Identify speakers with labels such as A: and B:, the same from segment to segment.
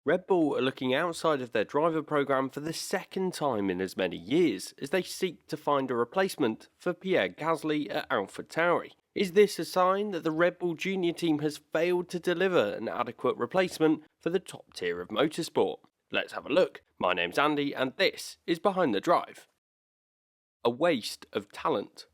A: Red Bull are looking outside of their driver program for the second time in as many years as they seek to find a replacement for Pierre Gasly at AlphaTauri. Is this a sign that the Red Bull junior team has failed to deliver an adequate replacement for the top tier of motorsport? Let's have a look. My name's Andy and this is Behind the Drive. A waste of talent.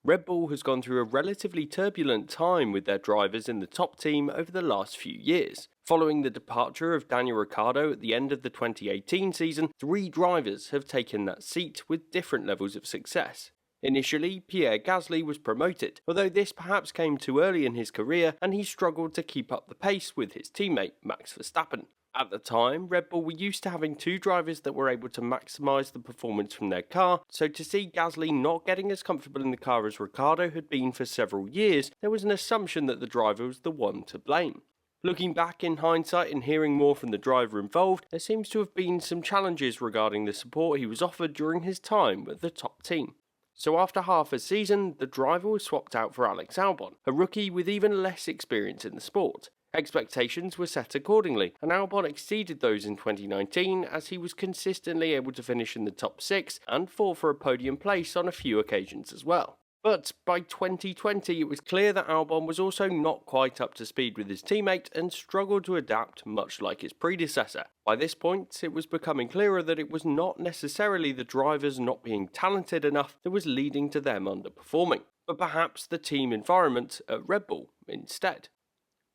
A: Red Bull has gone through a relatively turbulent time with their drivers in the top team over the last few years. Following the departure of Daniel Ricciardo at the end of the 2018 season, 3 drivers have taken that seat with different levels of success. Initially, Pierre Gasly was promoted, although this perhaps came too early in his career and he struggled to keep up the pace with his teammate Max Verstappen. At the time, Red Bull were used to having 2 drivers that were able to maximise the performance from their car, so to see Gasly not getting as comfortable in the car as Ricciardo had been for several years, there was an assumption that the driver was the one to blame. Looking back in hindsight and hearing more from the driver involved, there seems to have been some challenges regarding the support he was offered during his time with the top team. So after half a season, the driver was swapped out for Alex Albon, a rookie with even less experience in the sport. Expectations were set accordingly, and Albon exceeded those in 2019 as he was consistently able to finish in the top 6 and fought for a podium place on a few occasions as well. But by 2020 it was clear that Albon was also not quite up to speed with his teammate and struggled to adapt much like his predecessor. By this point it was becoming clearer that it was not necessarily the drivers not being talented enough that was leading to them underperforming, but perhaps the team environment at Red Bull instead.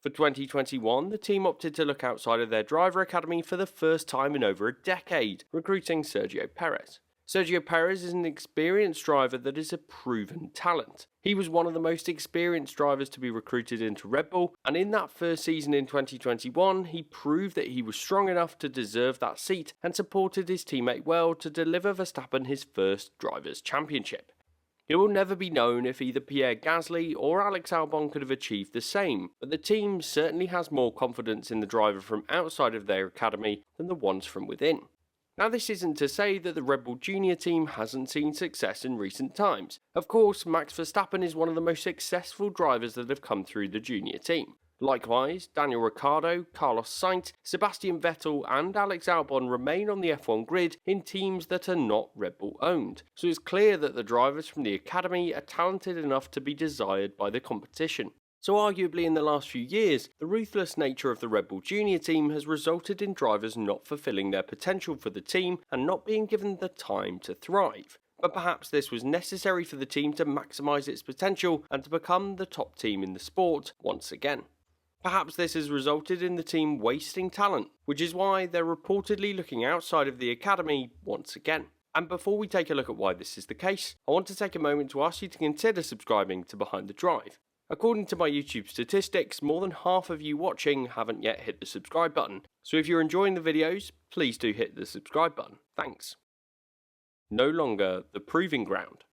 A: For 2021, the team opted to look outside of their driver academy for the first time in over a decade, recruiting Sergio Perez. Sergio Perez is an experienced driver that is a proven talent. He was one of the most experienced drivers to be recruited into Red Bull, and in that first season in 2021, he proved that he was strong enough to deserve that seat and supported his teammate well to deliver Verstappen his first Drivers' Championship. It will never be known if either Pierre Gasly or Alex Albon could have achieved the same, but the team certainly has more confidence in the driver from outside of their academy than the ones from within. Now this isn't to say that the Red Bull Junior team hasn't seen success in recent times. Of course, Max Verstappen is one of the most successful drivers that have come through the junior team. Likewise, Daniel Ricciardo, Carlos Sainz, Sebastian Vettel and Alex Albon remain on the F1 grid in teams that are not Red Bull owned, so it's clear that the drivers from the academy are talented enough to be desired by the competition. So arguably in the last few years, the ruthless nature of the Red Bull Junior team has resulted in drivers not fulfilling their potential for the team and not being given the time to thrive. But perhaps this was necessary for the team to maximise its potential and to become the top team in the sport once again. Perhaps this has resulted in the team wasting talent, which is why they're reportedly looking outside of the academy once again. And before we take a look at why this is the case, I want to take a moment to ask you to consider subscribing to Behind the Drive. According to my YouTube statistics, more than half of you watching haven't yet hit the subscribe button, so if you're enjoying the videos, please do hit the subscribe button. Thanks. No longer the proving ground.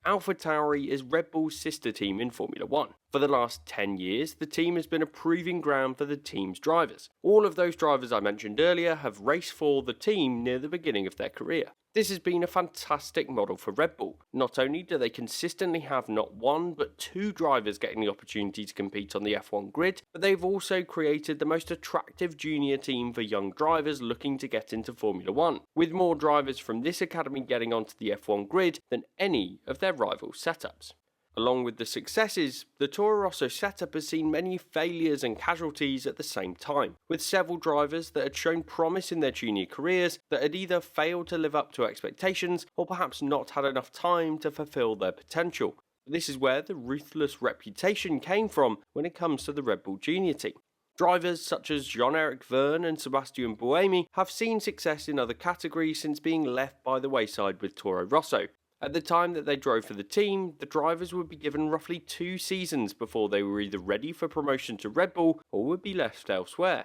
A: AlphaTauri is Red Bull's sister team in Formula 1. For the last 10 years, the team has been a proving ground for the team's drivers. All of those drivers I mentioned earlier have raced for the team near the beginning of their career. This has been a fantastic model for Red Bull. Not only do they consistently have not 1 but 2 drivers getting the opportunity to compete on the F1 grid, but they've also created the most attractive junior team for young drivers looking to get into Formula 1, with more drivers from this academy getting onto the F1 grid than any of their rival setups. Along with the successes, the Toro Rosso setup has seen many failures and casualties at the same time, with several drivers that had shown promise in their junior careers that had either failed to live up to expectations or perhaps not had enough time to fulfill their potential. This is where the ruthless reputation came from when it comes to the Red Bull Junior team. Drivers such as Jean-Eric Vergne and Sebastian Buemi have seen success in other categories since being left by the wayside with Toro Rosso. At the time that they drove for the team, the drivers would be given roughly 2 seasons before they were either ready for promotion to Red Bull or would be left elsewhere.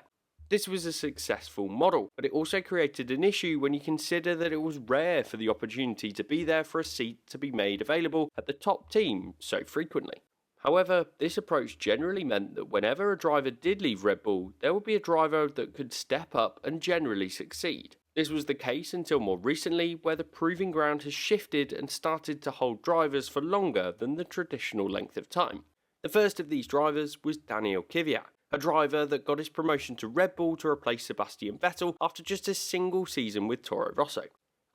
A: This was a successful model, but it also created an issue when you consider that it was rare for the opportunity to be there for a seat to be made available at the top team so frequently. However, this approach generally meant that whenever a driver did leave Red Bull, there would be a driver that could step up and generally succeed. This was the case until more recently, where the proving ground has shifted and started to hold drivers for longer than the traditional length of time. The first of these drivers was Daniel Kvyat, a driver that got his promotion to Red Bull to replace Sebastian Vettel after just a single season with Toro Rosso.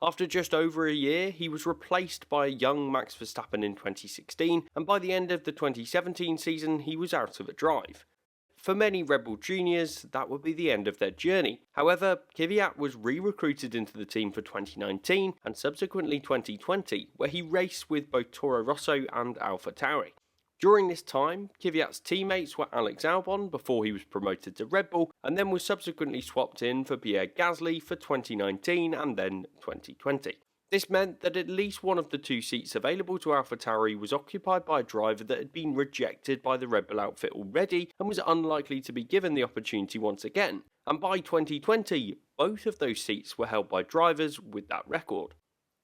A: After just over a year, he was replaced by a young Max Verstappen in 2016, and by the end of the 2017 season, he was out of a drive. For many Red Bull juniors, that would be the end of their journey. However, Kvyat was re-recruited into the team for 2019 and subsequently 2020, where he raced with both Toro Rosso and AlphaTauri. During this time, Kvyat's teammates were Alex Albon before he was promoted to Red Bull, and then was subsequently swapped in for Pierre Gasly for 2019 and then 2020. This meant that at least one of the two seats available to AlphaTauri was occupied by a driver that had been rejected by the Red Bull outfit already and was unlikely to be given the opportunity once again. And by 2020, both of those seats were held by drivers with that record.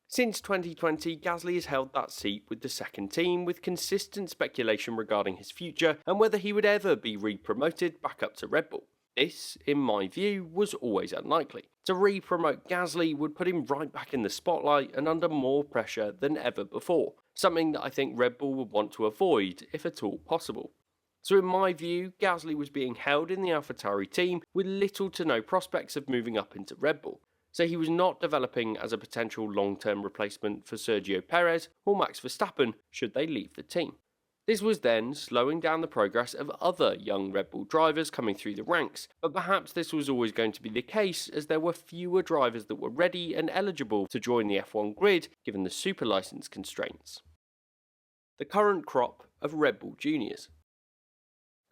A: Since 2020, Gasly has held that seat with the second team, with consistent speculation regarding his future and whether he would ever be re-promoted back up to Red Bull. This, in my view, was always unlikely. To re-promote Gasly would put him right back in the spotlight and under more pressure than ever before, something that I think Red Bull would want to avoid if at all possible. So in my view, Gasly was being held in the AlphaTauri team with little to no prospects of moving up into Red Bull, so he was not developing as a potential long-term replacement for Sergio Perez or Max Verstappen should they leave the team. This was then slowing down the progress of other young Red Bull drivers coming through the ranks, but perhaps this was always going to be the case as there were fewer drivers that were ready and eligible to join the F1 grid given the super license constraints. The current crop of Red Bull juniors.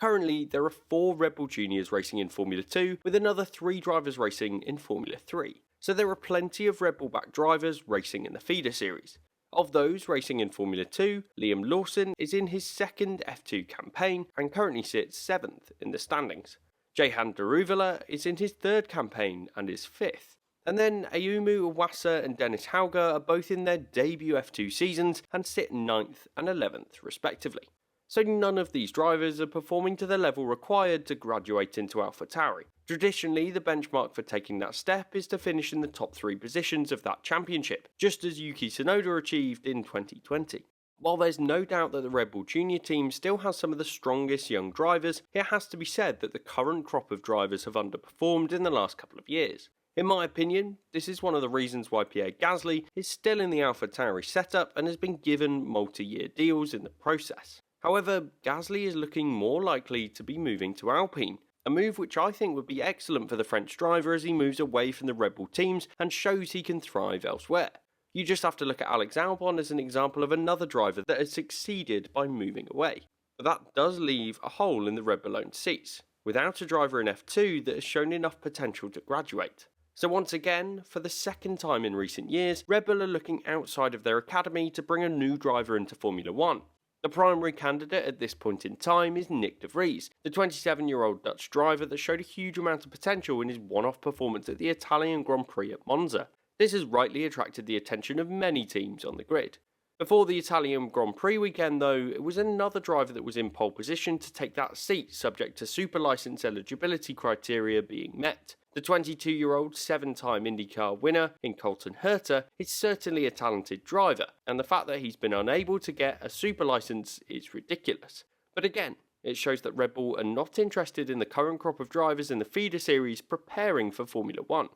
A: Currently, there are 4 Red Bull juniors racing in Formula 2 with another 3 drivers racing in Formula 3, so there are plenty of Red Bull-backed drivers racing in the feeder series. Of those racing in Formula 2, Liam Lawson is in his second F2 campaign and currently sits 7th in the standings. Jehan Daruvala is in his 3rd campaign and is 5th. And then Ayumu Iwasa and Dennis Hauger are both in their debut F2 seasons and sit 9th and 11th respectively. So none of these drivers are performing to the level required to graduate into AlphaTauri. Traditionally, the benchmark for taking that step is to finish in the top 3 positions of that championship, just as Yuki Tsunoda achieved in 2020. While there's no doubt that the Red Bull Junior team still has some of the strongest young drivers, it has to be said that the current crop of drivers have underperformed in the last couple of years. In my opinion, this is one of the reasons why Pierre Gasly is still in the AlphaTauri setup and has been given multi-year deals in the process. However, Gasly is looking more likely to be moving to Alpine, a move which I think would be excellent for the French driver as he moves away from the Red Bull teams and shows he can thrive elsewhere. You just have to look at Alex Albon as an example of another driver that has succeeded by moving away. But that does leave a hole in the Red Bull-owned seats, without a driver in F2 that has shown enough potential to graduate. So once again, for the second time in recent years, Red Bull are looking outside of their academy to bring a new driver into Formula 1. The primary candidate at this point in time is Nyck de Vries, the 27-year-old Dutch driver that showed a huge amount of potential in his one-off performance at the Italian Grand Prix at Monza. This has rightly attracted the attention of many teams on the grid. Before the Italian Grand Prix weekend though, it was another driver that was in pole position to take that seat subject to super license eligibility criteria being met. The 22-year-old 7-time IndyCar winner in Colton Herta is certainly a talented driver, and the fact that he's been unable to get a super license is ridiculous. But again, it shows that Red Bull are not interested in the current crop of drivers in the feeder series preparing for Formula 1.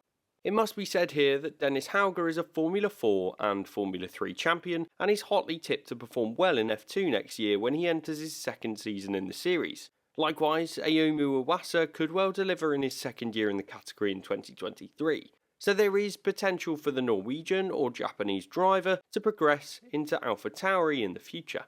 A: It must be said here that Dennis Hauger is a Formula 4 and Formula 3 champion and is hotly tipped to perform well in F2 next year when he enters his second season in the series. Likewise, Ayumu Iwasa could well deliver in his second year in the category in 2023, so there is potential for the Norwegian or Japanese driver to progress into AlphaTauri in the future.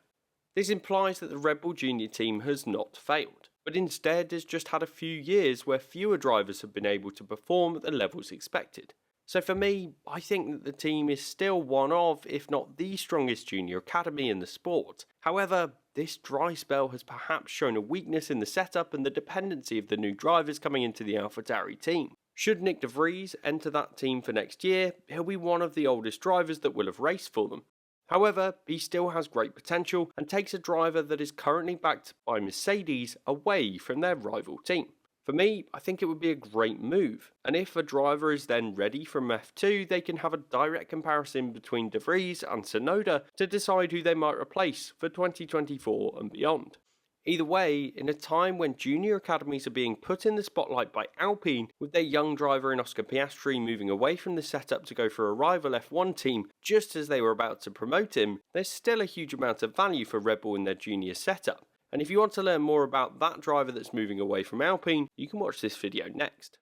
A: This implies that the Red Bull Junior team has not failed, but instead has just had a few years where fewer drivers have been able to perform at the levels expected. So for me, I think that the team is still one of, if not the strongest junior academy in the sport. However, this dry spell has perhaps shown a weakness in the setup and the dependency of the new drivers coming into the AlphaTauri team. Should Nyck de Vries enter that team for next year, he'll be one of the oldest drivers that will have raced for them. However, he still has great potential and takes a driver that is currently backed by Mercedes away from their rival team. For me, I think it would be a great move, and if a driver is then ready from F2, they can have a direct comparison between de Vries and Tsunoda to decide who they might replace for 2024 and beyond. Either way, in a time when junior academies are being put in the spotlight by Alpine, with their young driver in Oscar Piastri moving away from the setup to go for a rival F1 team just as they were about to promote him, there's still a huge amount of value for Red Bull in their junior setup. And if you want to learn more about that driver that's moving away from Alpine, you can watch this video next.